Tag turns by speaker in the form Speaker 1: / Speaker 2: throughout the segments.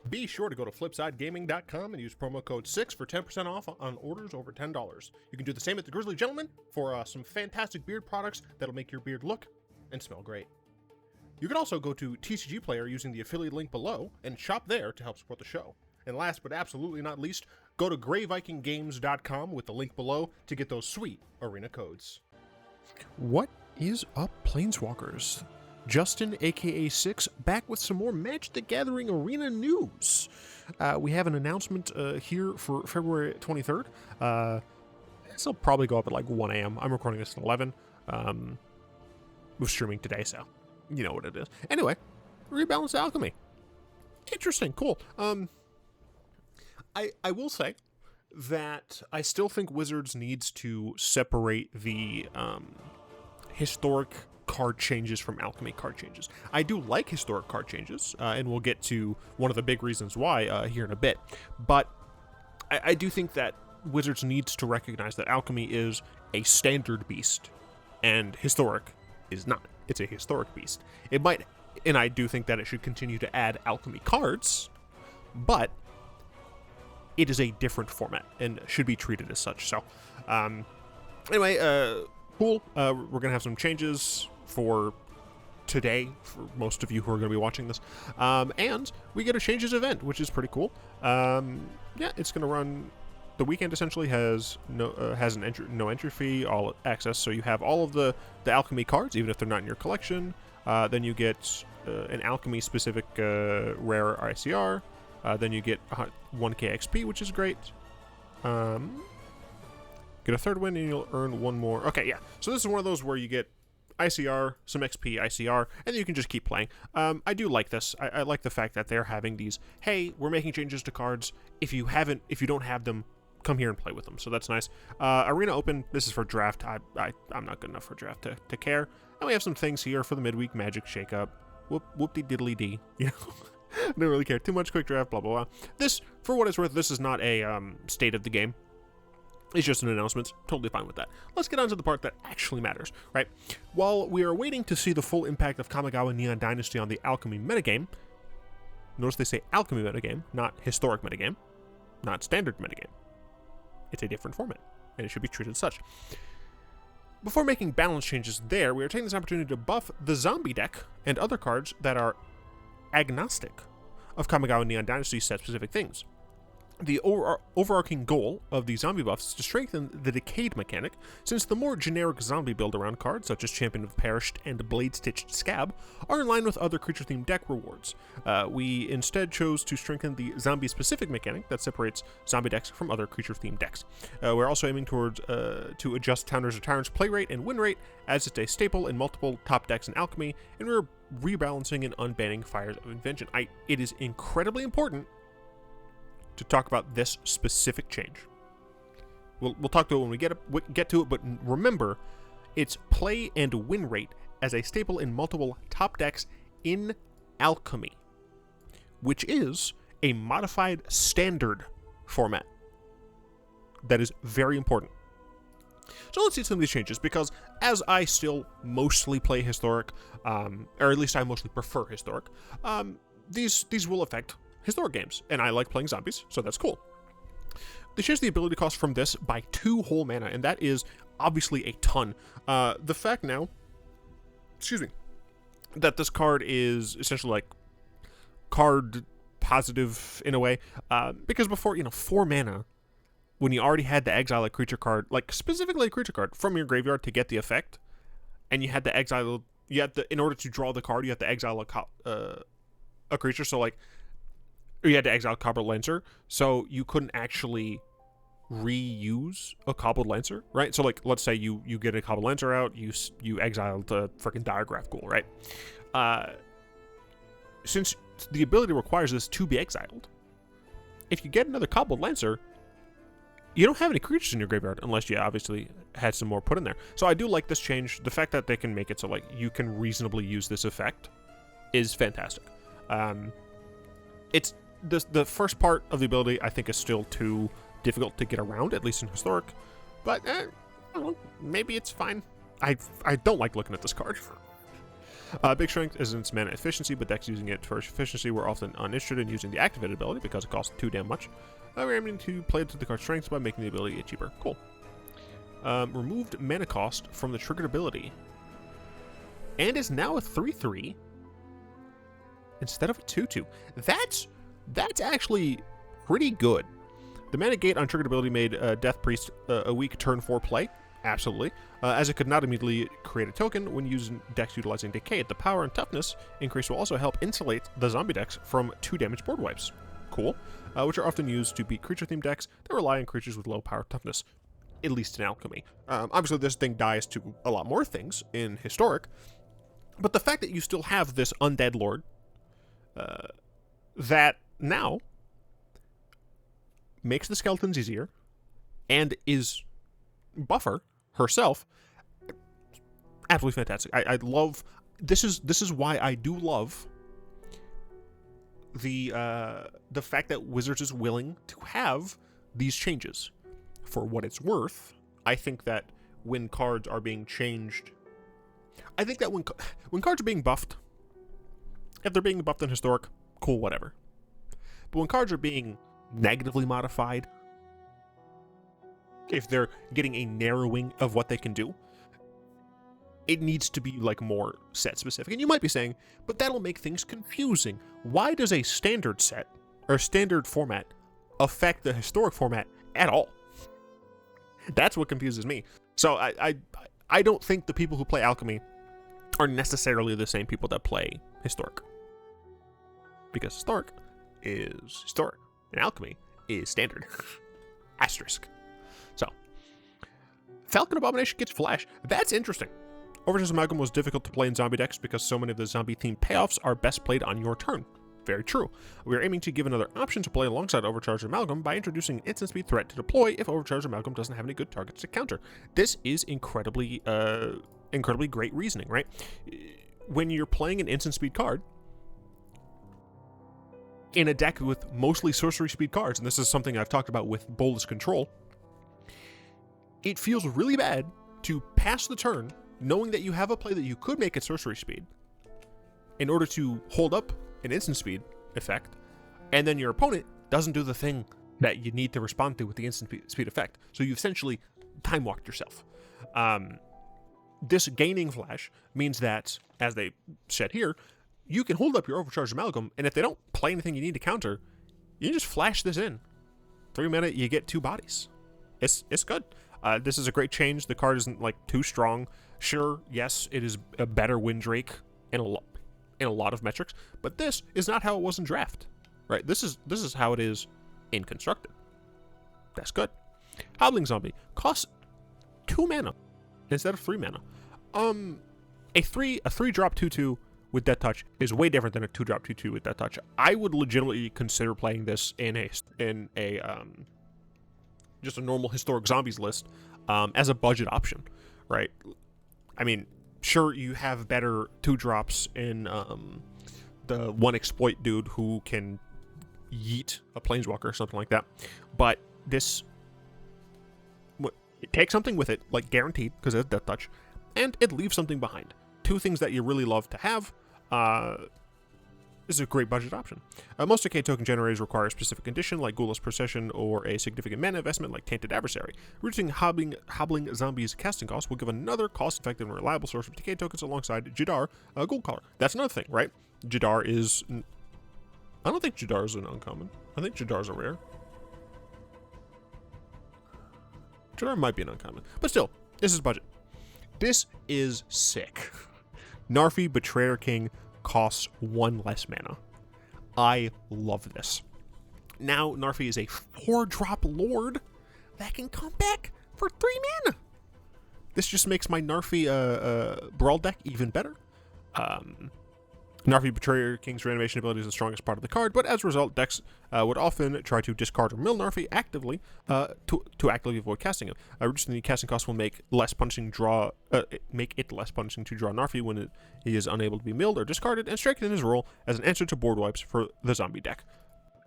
Speaker 1: Be sure to go to flipsidegaming.com and use promo code 6 for 10% off on orders over $10. You can do the same at the Grizzly Gentleman for some fantastic beard products that'll make your beard look and smell great. You can also go to TCG Player using the affiliate link below and shop there to help support the show. And last but absolutely not least, go to greyvikinggames.com with the link below to get those sweet arena codes. What is up, Planeswalkers? Justin, aka Six, back with some more Magic the Gathering Arena news. We have an announcement here for February 23rd. This will probably go up at like 1 a.m. I'm recording this at 11. We're streaming today, so you know what it is. Anyway, Rebalance Alchemy. Interesting, cool. I will say that I still think Wizards needs to separate the historic card changes from Alchemy card changes. I do like historic card changes, and we'll get to one of the big reasons why here in a bit. But I do think that Wizards needs to recognize that Alchemy is a standard beast, and historic is not. It's a historic beast. It might, and I do think that it should continue to add Alchemy cards, but it is a different format and should be treated as such. So, anyway, cool. We're gonna have some changes for today for most of you who are going to be watching this, and we get a changes event, which is pretty cool. Yeah, it's going to run. The weekend essentially has no entry fee, all access. So you have all of the Alchemy cards, even if they're not in your collection. Then you get an Alchemy specific rare ICR. Then you get 1k XP, which is great. Get a third win and you'll earn one more. Okay, yeah. So this is one of those where you get ICR, some XP, ICR, and then you can just keep playing. I do like this. I like the fact that they're having these, hey, we're making changes to cards. If you don't have them, come here and play with them. So that's nice. Arena Open, this is for draft. I'm not good enough for draft to care. And we have some things here for the midweek Magic Shakeup. Whoop-de-diddly-dee. You know? I don't really care too much. Quick draft, blah, blah, blah. This, for what it's worth, this is not a state of the game. It's just an announcement. Totally fine with that. Let's get on to the part that actually matters, right? While we are waiting to see the full impact of Kamigawa Neon Dynasty on the Alchemy metagame, notice they say Alchemy metagame, not historic metagame, not standard metagame. It's a different format, and it should be treated as such. Before making balance changes there, we are taking this opportunity to buff the zombie deck and other cards that are agnostic of Kamigawa Neon Dynasty set-specific things. The overarching goal of the zombie buffs is to strengthen the Decayed mechanic, since the more generic zombie build-around cards, such as Champion of Perished and Blade-Stitched Scab, are in line with other creature-themed deck rewards. We instead chose to strengthen the zombie-specific mechanic that separates zombie decks from other creature-themed decks. We're also aiming towards to adjust Founders of Tyrants' play rate and win rate, as it's a staple in multiple top decks in Alchemy, and we're rebalancing and unbanning Fires of Invention. It is incredibly important to talk about this specific change. We'll talk to it when we get to it, but remember, it's play and win rate as a staple in multiple top decks in Alchemy, which is a modified standard format. That is very important. So let's see some of these changes, because as I still mostly play historic, or at least I mostly prefer historic, these will affect historic games, and I like playing zombies, so that's cool. They changed the ability cost from this by 2 whole mana, and that is obviously a ton. The fact now, that this card is essentially like card positive in a way, because before, 4 mana, when you already had to exile a creature card, like specifically a creature card, from your graveyard to get the effect, and you had to exile, in order to draw the card, you have to exile a creature, so like, or you had to exile Cobbled Lancer, so you couldn't actually reuse a Cobbled Lancer, right? So like, let's say you get a Cobbled Lancer out, you exile the freaking Diregraph Ghoul, right? Since the ability requires this to be exiled, if you get another Cobbled Lancer, you don't have any creatures in your graveyard, unless you obviously had some more put in there. So I do like this change. The fact that they can make it so like you can reasonably use this effect is fantastic. It's the first part of the ability I think is still too difficult to get around, at least in historic, but I don't know, maybe it's fine. I don't like looking at this card. Big strength is its mana efficiency, but decks using it for efficiency were often uninterested in using the activated ability because it costs too damn much. We're aiming to play it to the card's strengths by making the ability cheaper. Cool. Removed mana cost from the triggered ability. And is now a 3/3 instead of a 2/2. That's actually pretty good. The mana gate on triggered ability made Death Priest a weak turn 4 play. Absolutely. As it could not immediately create a token when using decks utilizing Decay. The power and toughness increase will also help insulate the zombie decks from 2 damage board wipes. Cool. Which are often used to beat creature-themed decks that rely on creatures with low power toughness, at least in Alchemy. Obviously, this thing dies to a lot more things in Historic, but the fact that you still have this Undead Lord that now makes the skeletons easier and is buffer herself, absolutely fantastic. I love this is why I do love the fact that Wizards is willing to have these changes. For what it's worth, I think that when cards are being changed, I think that when cards are being buffed, if they're being buffed in Historic, cool, whatever. But when cards are being negatively modified, if they're getting a narrowing of what they can do, it needs to be like more set specific. And you might be saying, but that'll make things confusing. Why does a standard set or standard format affect the Historic format at all? That's what confuses me. So I don't think the people who play Alchemy are necessarily the same people that play Historic. Because Historic is Historic, and Alchemy is Standard. Asterisk. So, Falcon Abomination gets Flash. That's interesting. Overcharge Amalgam was difficult to play in zombie decks because so many of the zombie-themed payoffs are best played on your turn. Very true. We are aiming to give another option to play alongside Overcharged Amalgam by introducing an instant speed threat to deploy if Overcharged Amalgam doesn't have any good targets to counter. This is incredibly great reasoning, right? When you're playing an instant speed card in a deck with mostly sorcery speed cards, and this is something I've talked about with Bolas Control, it feels really bad to pass the turn knowing that you have a play that you could make at sorcery speed in order to hold up an instant speed effect, and then your opponent doesn't do the thing that you need to respond to with the instant speed effect. So you've essentially time-walked yourself. This gaining Flash means that, as they said here, you can hold up your Overcharged Amalgam, and if they don't play anything you need to counter, you just flash this in. 3 mana, you get 2 bodies. It's good. This is a great change. The card isn't like too strong. Sure, yes, it is a better Windrake in a lot of metrics, but this is not how it was in Draft, right? This is how it is in Constructed. That's good. Hobbling Zombie costs 2 mana instead of 3 mana. A 3-drop 2/2 with Death Touch is way different than a 2-drop 2/2 with Death Touch. I would legitimately consider playing this in a just a normal Historic Zombies list as a budget option, right? I mean, sure, you have better 2-drops in the one exploit dude who can yeet a Planeswalker or something like that, but this it takes something with it, like guaranteed, because it's Death Touch, and it leaves something behind. 2 things that you really love to have. This is a great budget option. Most Decay token generators require a specific condition, like Ghoulish Procession, or a significant mana investment, like Tainted Adversary. Reducing Hobbling Zombie's casting cost will give another cost-effective and reliable source of Decay tokens alongside Jadar, Gold Collar. That's another thing, right? Jadar is... I don't think Jadar is an uncommon. I think Jadar's a rare. Jadar might be an uncommon. But still, this is budget. This is sick. Narfi Betrayer King costs 1 less mana. I love this. Now, Narfi is a 4-drop Lord that can come back for 3 mana. This just makes my Narfi Brawl deck even better. Narfi Betrayer King's reanimation ability is the strongest part of the card, but as a result, decks would often try to discard or mill Narfi actively to actively avoid casting him. Reducing the casting cost will make it less punishing to draw Narfi when he is unable to be milled or discarded, and strengthen his role as an answer to board wipes for the zombie deck.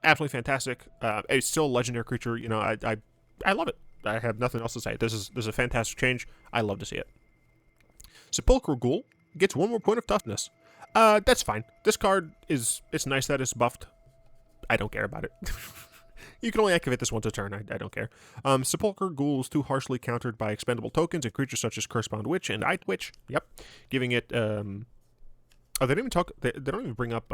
Speaker 1: Absolutely fantastic. It's still a legendary creature. You know, I love it. I have nothing else to say. This is a fantastic change. I love to see it. Sepulchral Ghoul gets 1 more point of toughness. That's fine. This card it's nice that it's buffed. I don't care about it. You can only activate this once a turn. I don't care. Sepulchre ghouls too harshly countered by expendable tokens and creatures such as Cursebound Witch and Eye Witch. Yep, giving it. Oh, they don't even talk. They don't even bring up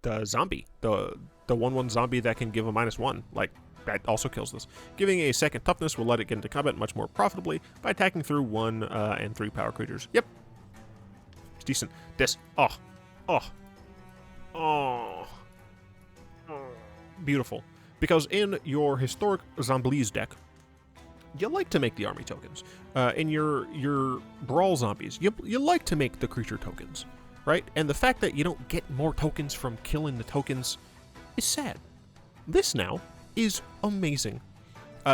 Speaker 1: the zombie, the 1/1 zombie that can give a -1. Like that also kills this. Giving a second toughness will let it get into combat much more profitably by attacking through 1 and 3 power creatures. Yep, it's decent. This. Oh. Beautiful. Because in your historic Zombies deck, you like to make the army tokens. In your brawl zombies, you like to make the creature tokens, right? And the fact that you don't get more tokens from killing the tokens is sad. This now is amazing.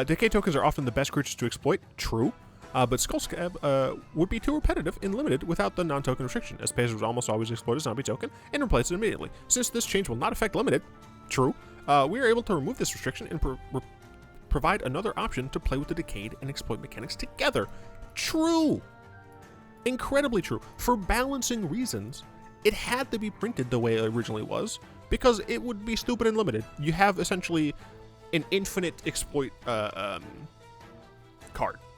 Speaker 1: Decay tokens are often the best creatures to exploit, true. But Skullscab would be too repetitive and limited without the non-token restriction, as players would almost always exploit a zombie token and replace it immediately. Since this change will not affect limited, true, we are able to remove this restriction and provide another option to play with the decayed and exploit mechanics together. True! Incredibly true. For balancing reasons, it had to be printed the way it originally was, because it would be stupid and limited. You have essentially an infinite exploit card,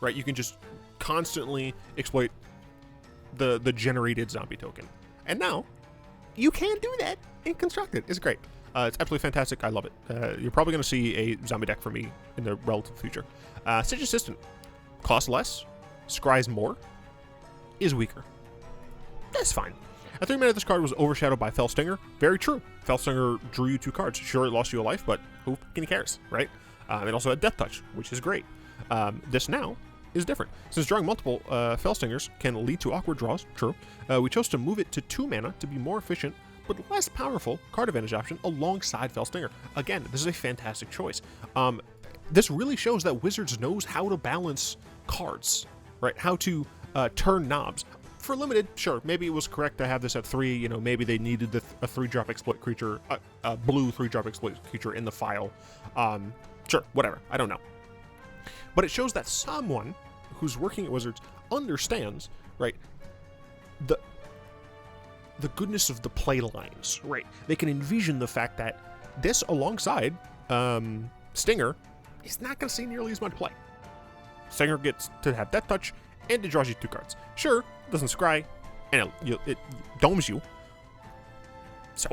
Speaker 1: right? You can just constantly exploit the generated zombie token. And now, you can do that in Constructed. It's great. It's absolutely fantastic. I love it. You're probably going to see a zombie deck from me in the relative future. Siege Assistant. Costs less. Scries more. Is weaker. That's fine. At 3 mana, this card was overshadowed by Fell Stinger. Very true. Fell Stinger drew you 2 cards. Sure, it lost you a life, but who fucking cares, right? It also had Death Touch, which is great. This now is different. Since drawing multiple Fell Stingers can lead to awkward draws, true, we chose to move it to 2 mana to be more efficient but less powerful card advantage option alongside Fell Stinger. Again, this is a fantastic choice. This really shows that Wizards knows how to balance cards, right? How to turn knobs. For limited, sure, maybe it was correct to have this at 3. You know, maybe they needed a 3-drop exploit creature, a blue 3-drop exploit creature in the file. Sure, whatever. I don't know. But it shows that someone who's working at Wizards understands, right, the goodness of the play lines, right? They can envision the fact that this alongside Stinger is not going to see nearly as much play. Stinger gets to have Death Touch, and it draws you 2 cards. Sure, it doesn't scry, and it domes you. So,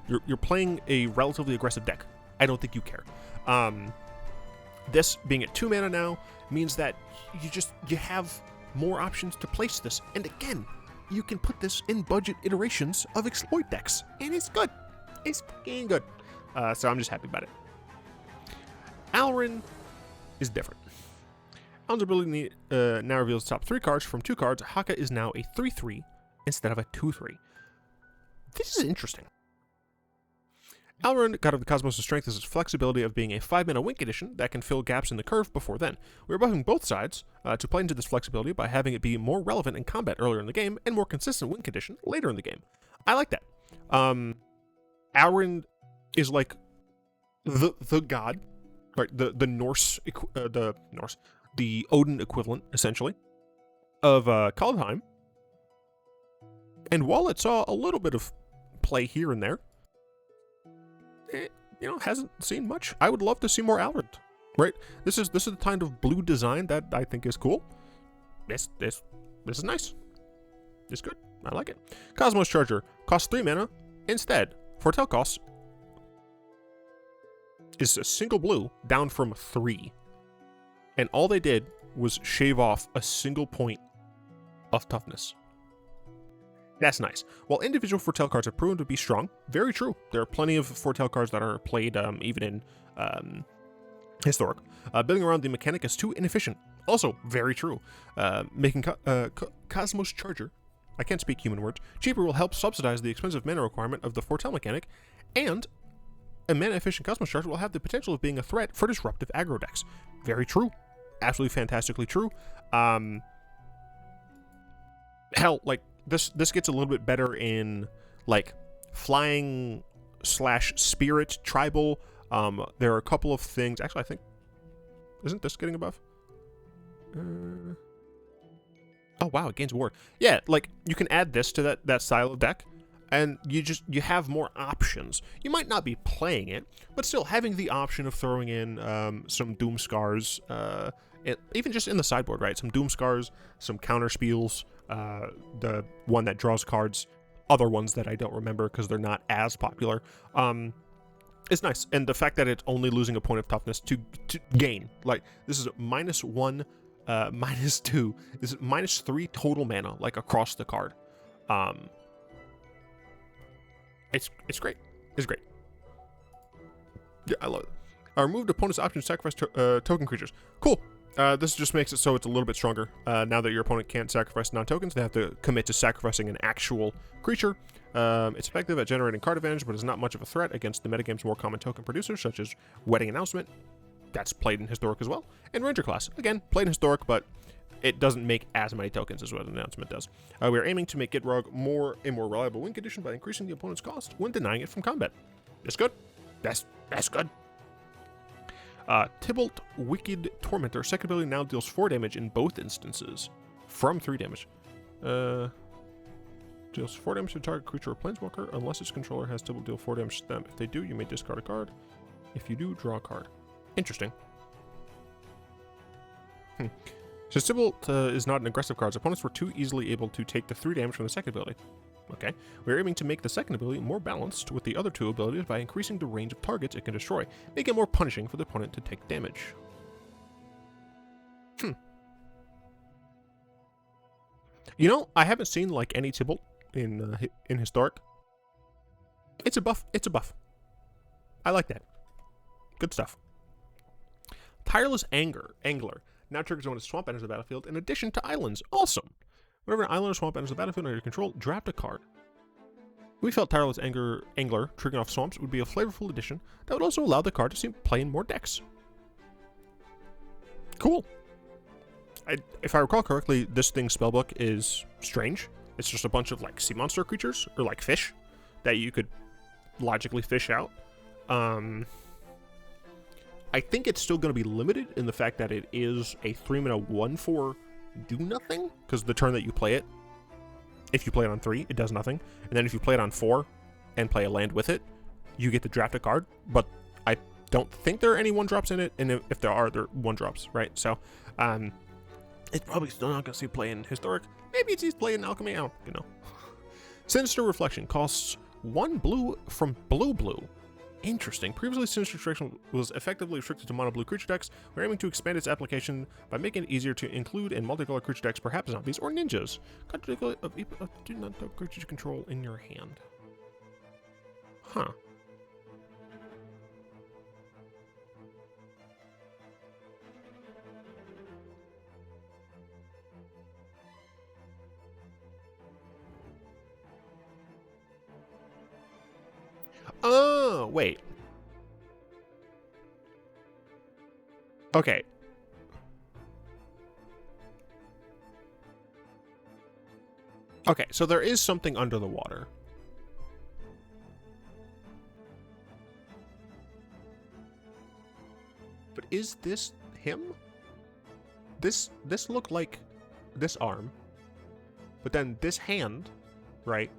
Speaker 1: you're playing a relatively aggressive deck. I don't think you care. This being at 2 mana now means that you have more options to place this. And again, you can put this in budget iterations of exploit decks, and it's good. It's fucking good. So I'm just happy about it. Alrin is different. Alrin's ability now reveals top 3 cards. From 2 cards, Haka is now a 3/3 instead of a 2/3. This is interesting. Alrin, God of the Cosmos' strength is its flexibility of being a 5-mana win condition that can fill gaps in the curve before then. We're buffing both sides to play into this flexibility by having it be more relevant in combat earlier in the game and more consistent win condition later in the game. I like that. Alrin is like the god, right? The Norse, the Odin equivalent, essentially, of Kaldheim. And while it saw a little bit of play here and there, it, hasn't seen much. I would love to see more Alrin, right? This is the kind of blue design that I think is cool. This is nice. It's good. I like it. Cosmos Charger costs 3 mana. Instead, Foretell costs is a single blue down from 3. And all they did was shave off a single point of toughness. That's nice. While individual Foretell cards have proven to be strong, very true. There are plenty of Foretell cards that are played even in Historic. Building around the mechanic is too inefficient. Also, very true. Making Cosmos Charger, I can't speak human words, cheaper will help subsidize the expensive mana requirement of the Foretell mechanic, and a mana-efficient Cosmos Charger will have the potential of being a threat for disruptive aggro decks. Very true. Absolutely fantastically true. Hell, like, this gets a little bit better in, like, flying / spirit tribal. There are a couple of things. Actually, I think, isn't this getting a buff? Oh, wow, it gains ward. Yeah, like, you can add this to that style of deck, and you have more options. You might not be playing it, but still having the option of throwing in some Doom Scars, even just in the sideboard, right? Some Doom Scars, some Counter Spiels, the one that draws cards, other ones that I don't remember because they're not as popular. It's nice. And the fact that it's only losing a point of toughness to gain. Like, this is -1, -2. This is -3 total mana, like, across the card. It's great. It's great. Yeah, I love it. Removed opponent's option to sacrifice token creatures. Cool. This just makes it so it's a little bit stronger. Now that your opponent can't sacrifice non-tokens, they have to commit to sacrificing an actual creature. It's effective at generating card advantage, but is not much of a threat against the metagame's more common token producers, such as Wedding Announcement. That's played in Historic as well. And Ranger class. Again, played in Historic, but it doesn't make as many tokens as Wedding Announcement does. We are aiming to make Gitrog a more reliable win condition by increasing the opponent's cost when denying it from combat. That's good. That's good. Tybalt Wicked Tormentor. Second ability now deals 4 damage in both instances. From 3 damage. Deals 4 damage to target creature or planeswalker unless its controller has Tybalt deal 4 damage to them. If they do, you may discard a card. If you do, draw a card. Interesting. Since Tybalt is not an aggressive card, opponents were too easily able to take the 3 damage from the second ability. Okay. We're aiming to make the second ability more balanced with the other 2 abilities by increasing the range of targets it can destroy, making it more punishing for the opponent to take damage. You know, I haven't seen, like, any Tybalt in Historic. It's a buff. It's a buff. I like that. Good stuff. Tireless Angler. Now triggers when a swamp enters the battlefield in addition to islands. Awesome. Whenever an island or swamp enters the battlefield under your control, draft a card. We felt Tireless Angler triggering off swamps would be a flavorful addition that would also allow the card to play in more decks. Cool. If I recall correctly, this thing's spellbook is strange. It's just a bunch of, like, sea monster creatures, or, like, fish, that you could logically fish out. I think it's still going to be limited in the fact that it is a 3-mana 1/4 do nothing, because the turn that you play it, if you play it on 3, it does nothing, and then if you play it on 4 and play a land with it, you get to draft a card, but I don't think there are any 1-drops in it, and if there are, they're 1-drops, right? So, it's probably still not going to see play in Historic. Maybe it's play in Alchemy, I don't know. Sinister Reflection costs 1 blue from blue. Interesting. Previously, Sinister Reflection was effectively restricted to mono-blue creature decks. We're aiming to expand its application by making it easier to include in multicolor creature decks, perhaps zombies or ninjas. Do not have creatures you control in your hand. Huh. Oh, wait. Okay. Okay, so there is something under the water. But is this him? This looked like this arm. But then this hand, right,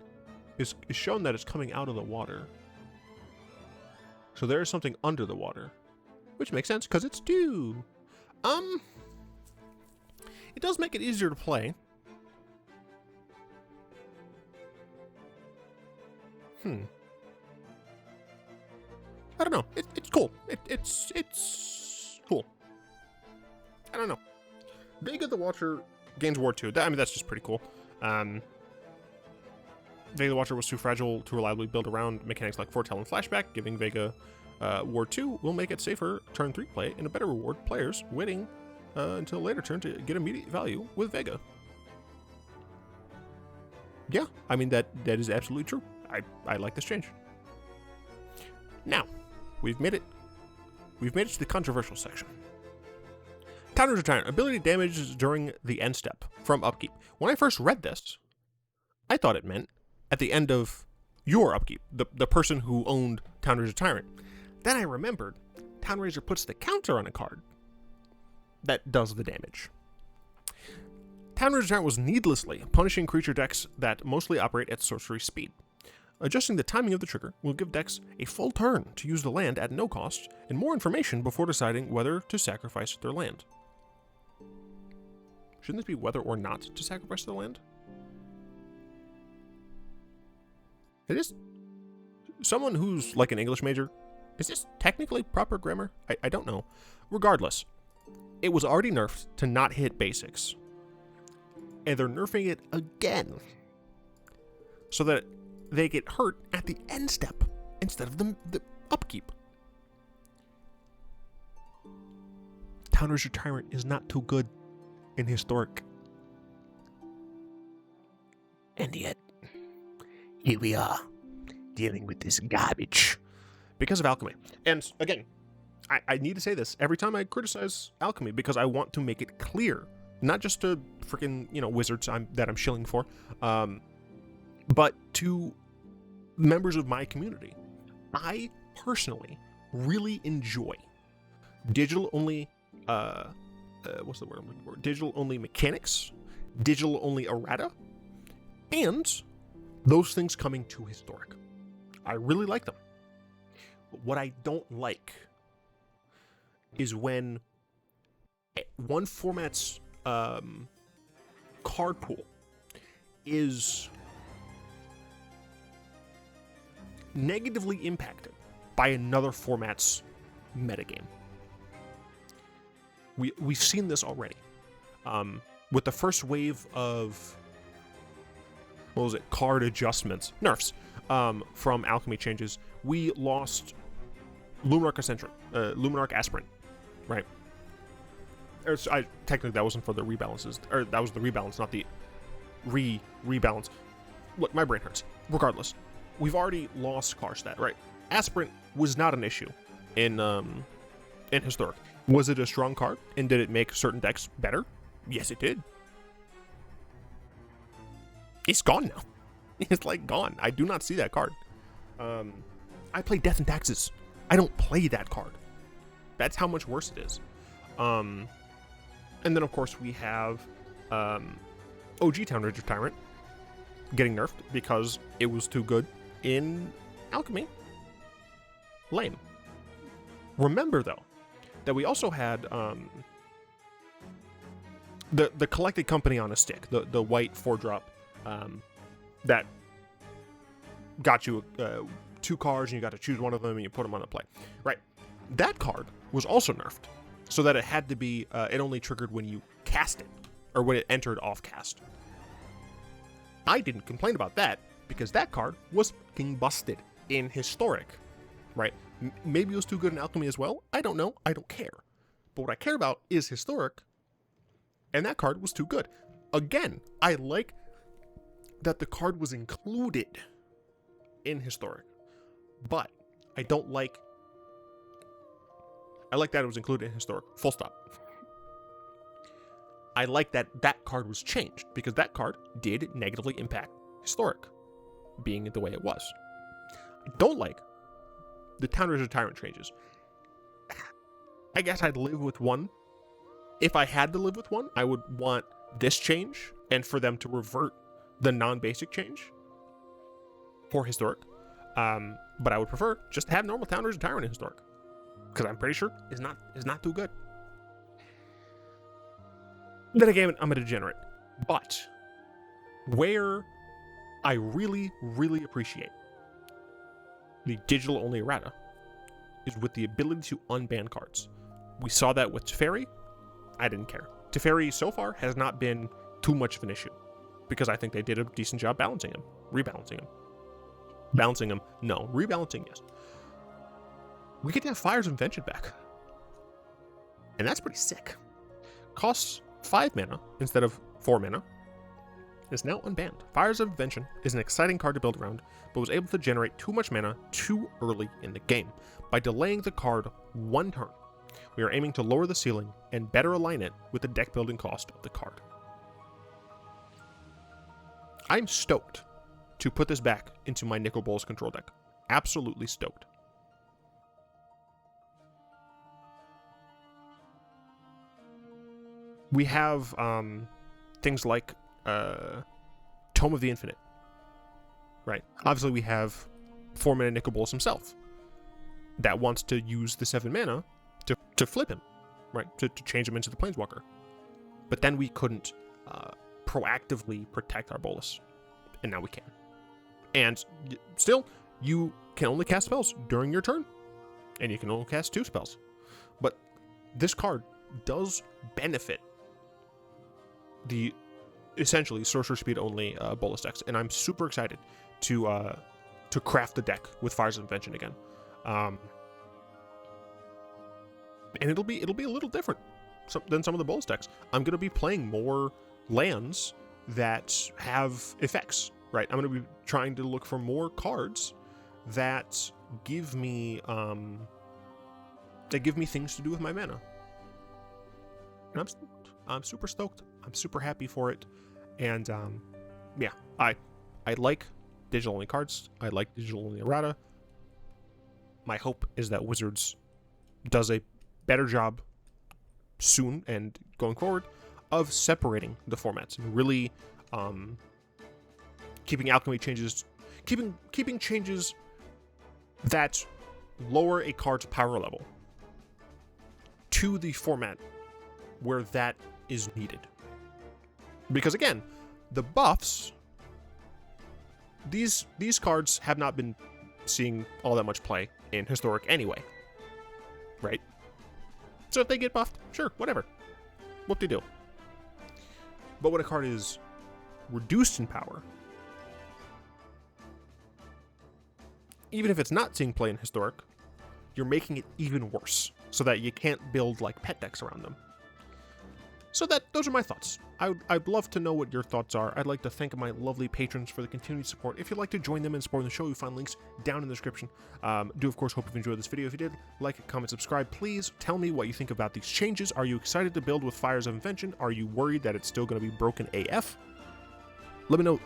Speaker 1: is shown that it's coming out of the water. So there is something under the water, which makes sense because it's 2. It does make it easier to play. I don't know. It's cool. It's cool. I don't know. Vega the Watcher gains Ward 2. That's just pretty cool. Vega the Watcher was too fragile to reliably build around mechanics like Foretell and Flashback. Giving Vega Ward 2 will make it safer turn 3 play and a better reward players waiting until later turn to get immediate value with Vega. Yeah, that is absolutely true. I like this change. Now, we've made it to the controversial section. Towners Retirement. Ability damages during the end step from upkeep. When I first read this, I thought it meant at the end of your upkeep, the person who owned Townraiser Tyrant. Then I remembered Townraiser puts the counter on a card that does the damage. Town Rager Tyrant was needlessly punishing creature decks that mostly operate at sorcery speed. Adjusting the timing of the trigger will give decks a full turn to use the land at no cost, and more information before deciding whether to sacrifice their land. Shouldn't this be whether or not to sacrifice their land? It is. Someone who's like an English major, is this technically proper grammar? I don't know. Regardless, it was already nerfed to not hit basics. And they're nerfing it again, so that they get hurt at the end step instead of the upkeep. Town Rager Tyrant is not too good in Historic. And yet, here we are, dealing with this garbage. Because of Alchemy. And again, I need to say this every time I criticize Alchemy, because I want to make it clear, not just to freaking, wizards that I'm shilling for, but to members of my community. I personally really enjoy digital-only, what's the word I'm looking for? Digital-only mechanics, digital-only errata, and those things coming to Historic. I really like them. But what I don't like is when one format's card pool is negatively impacted by another format's metagame. We've seen this already. With the first wave of, card adjustments, nerfs, from Alchemy changes, we lost Luminarch Aspirant, right? Technically that wasn't for the rebalances, or that was the rebalance, not the rebalance. Look, my brain hurts. Regardless, we've already lost Karstad, right? Aspirant was not an issue in Historic. Was it a strong card, and did it make certain decks better? Yes, it did. It's gone now. It's like gone. I do not see that card. I play Death and Taxes. I don't play that card. That's how much worse it is. And then of course we have OG Town Rager Tyrant getting nerfed because it was too good in Alchemy. Lame. Remember though that we also had the Collected Company on a Stick, the white 4-drop that got you 2 cards, and you got to choose one of them and you put them on the play. Right. That card was also nerfed, so that it had to be, it only triggered when you cast it, or when it entered off cast. I didn't complain about that, because that card was fucking busted in Historic, right? Maybe it was too good in Alchemy as well. I don't know. I don't care. But what I care about is Historic, and that card was too good. Again, I like that the card was included in Historic, but I don't like... I like that it was included in Historic. Full stop. I like that that card was changed, because that card did negatively impact Historic, being the way it was. I don't like the Town Rager Tyrant changes. I guess I'd live with one. If I had to live with one, I would want this change, and for them to revert the non-basic change for Historic. But I would prefer just to have normal Town Rager Tyrant in Historic, because I'm pretty sure is not too good. Then again, I'm a degenerate. But where I really, really appreciate the digital-only errata is with the ability to unban cards. We saw that with Teferi. I didn't care. Teferi so far has not been too much of an issue, because I think they did a decent job balancing him, rebalancing him. Balancing him, no. Rebalancing, yes. We get to have Fires of Invention back, and that's pretty sick. Costs 5 mana instead of 4 mana. Is now unbanned. Fires of Invention is an exciting card to build around, but was able to generate too much mana too early in the game. By delaying the card 1 turn, we are aiming to lower the ceiling and better align it with the deck building cost of the card. I'm stoked to put this back into my Nicol Bolas control deck. Absolutely stoked. We have things like Tome of the Infinite, right? Obviously, we have 4-mana Nicol Bolas himself that wants to use the 7 mana to flip him, right? To change him into the Planeswalker. But then we couldn't proactively protect our Bolas, and now we can. And still, you can only cast spells during your turn, and you can only cast 2 spells. But this card does benefit the essentially sorcerer speed only Bolas decks, and I'm super excited to craft the deck with Fires of Invention again. And it'll be a little different than some of the Bolas decks. I'm going to be playing more lands that have effects, right? I'm going to be trying to look for more cards that give me things to do with my mana. And I'm stoked. I'm super stoked. I'm super happy for it. And yeah, I like digital only cards. I like digital only errata. My hope is that Wizards does a better job soon and going forward of separating the formats and really keeping alchemy changes, keeping changes that lower a card's power level to the format where that is needed. Because again, the buffs, these cards have not been seeing all that much play in Historic anyway, right? So if they get buffed, sure, whatever. Whoop-de-doo. But when a card is reduced in power, even if it's not seeing play in Historic, you're making it even worse so that you can't build like pet decks around them. So those are my thoughts. I'd love to know what your thoughts are. I'd like to thank my lovely patrons for the continued support. If you'd like to join them in supporting the show, you find links down in the description. Do of course hope you've enjoyed this video. If you did, like, comment, subscribe. Please tell me what you think about these changes. Are you excited to build with Fires of Invention? Are you worried that it's still going to be broken AF? Let me know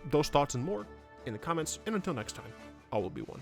Speaker 1: those thoughts and more in the comments. And until next time, all will be one.